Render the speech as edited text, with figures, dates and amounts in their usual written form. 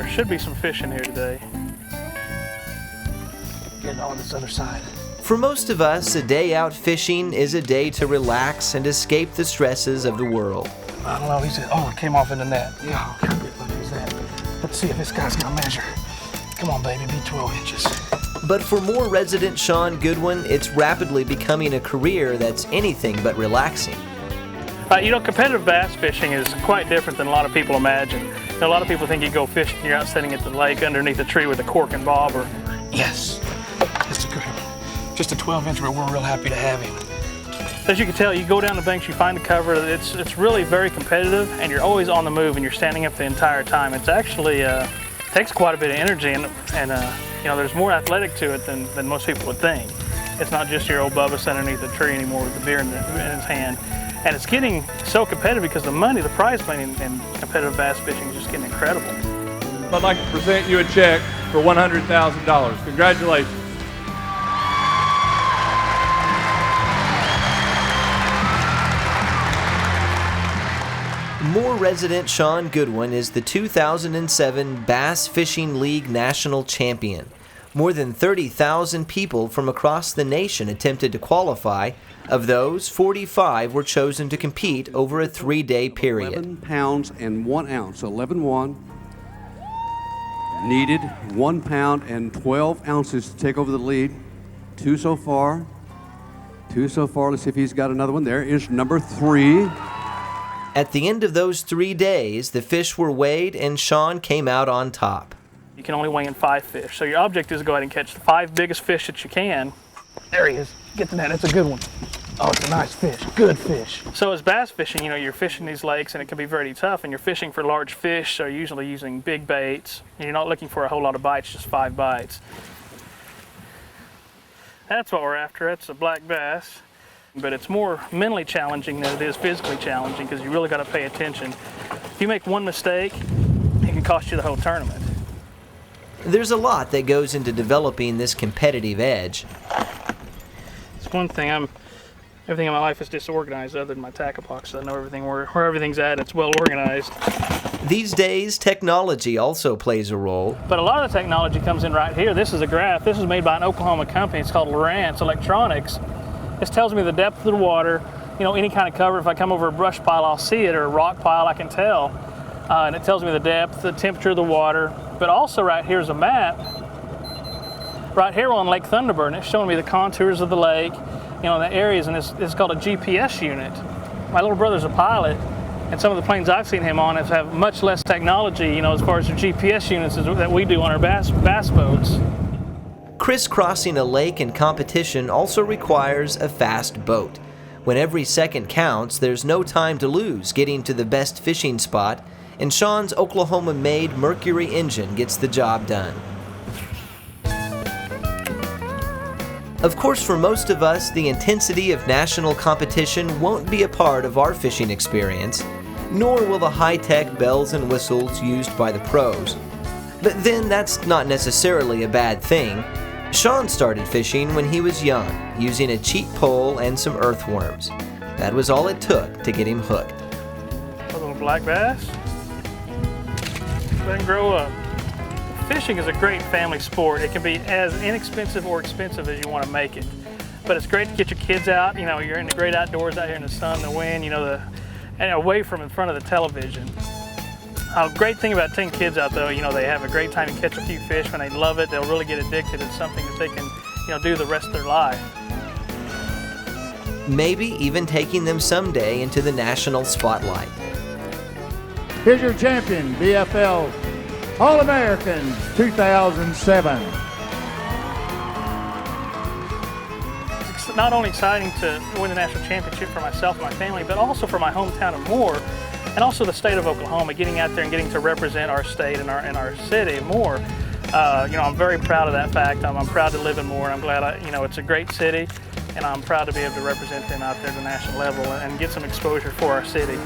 There should be some fish in here today. Getting on this other side. For most of us, a day out fishing is a day to relax and escape the stresses of the world. I don't know, he said, oh, it came off in the net. Yeah, okay, what is that? Let's see if this guy's gonna measure. Come on, baby, be 12 inches. But for more resident Sean Goodwin, it's rapidly becoming a career that's anything but relaxing. Competitive bass fishing is quite different than a lot of people imagine. A lot of people think you go fishing, you're out sitting at the lake underneath a tree with a cork and bobber. Yes, that's a good one. Just a 12-inch, but we're real happy to have him. As you can tell, you go down the banks, you find the cover. It's really very competitive, and you're always on the move, and you're standing up the entire time. It's actually takes quite a bit of energy, and there's more athletic to it than most people would think. It's not just your old Bubba sitting underneath the tree anymore with the beer in his hand. And it's getting so competitive because the prize money in competitive bass fishing is just getting incredible. I'd like to present you a check for $100,000. Congratulations. More resident Sean Goodwin is the 2007 Bass Fishing League National Champion. More than 30,000 people from across the nation attempted to qualify. Of those, 45 were chosen to compete over a 3-day period. 11 pounds and 1 ounce, 11-1. Needed 1 pound and 12 ounces to take over the lead. Two so far. Let's see if he's got another one. There is number 3. At the end of those 3 days, the fish were weighed and Sean came out on top. You can only weigh in 5 fish, so your object is to go ahead and catch the 5 biggest fish that you can. There he is. Get to that. That's a good one. Oh, it's a nice fish. Good fish. So as bass fishing, you're fishing these lakes and it can be very tough, and you're fishing for large fish, so you're usually using big baits. And you're not looking for a whole lot of bites, just 5 bites. That's what we're after. That's a black bass. But it's more mentally challenging than it is physically challenging because you really got to pay attention. If you make one mistake, it can cost you the whole tournament. There's a lot that goes into developing this competitive edge. It's one thing, everything in my life is disorganized other than my tackle box. So I know everything where everything's at, it's well organized. These days, technology also plays a role. But a lot of the technology comes in right here. This is a graph. This is made by an Oklahoma company. It's called Lowrance Electronics. This tells me the depth of the water, any kind of cover. If I come over a brush pile, I'll see it, or a rock pile, I can tell. And it tells me the depth, the temperature of the water. But also right here is a map. Right here on Lake Thunderbird, and it's showing me the contours of the lake, the areas, and it's called a GPS unit. My little brother's a pilot, and some of the planes I've seen him on have much less technology, as far as the GPS units that we do on our bass boats. Crisscrossing a lake in competition also requires a fast boat. When every second counts, there's no time to lose getting to the best fishing spot, and Sean's Oklahoma-made Mercury engine gets the job done. Of course, for most of us, the intensity of national competition won't be a part of our fishing experience, nor will the high-tech bells and whistles used by the pros. But then that's not necessarily a bad thing. Sean started fishing when he was young, using a cheap pole and some earthworms. That was all it took to get him hooked. A little black bass. Let him grow up. Fishing is a great family sport. It can be as inexpensive or expensive as you want to make it. But it's great to get your kids out. You're in the great outdoors out here in the sun, the wind, and away from in front of the television. A great thing about taking kids out, though, they have a great time to catch a few fish. When they love it, they'll really get addicted. It's something that they can, do the rest of their life. Maybe even taking them someday into the national spotlight. Here's your champion, BFL All-American 2007. It's not only exciting to win the national championship for myself and my family, but also for my hometown of Moore, and also the state of Oklahoma, getting out there and getting to represent our state and our city more. I'm very proud of that fact. I'm proud to live in Moore, and I'm glad it's a great city, and I'm proud to be able to represent them out there at the national level and get some exposure for our city.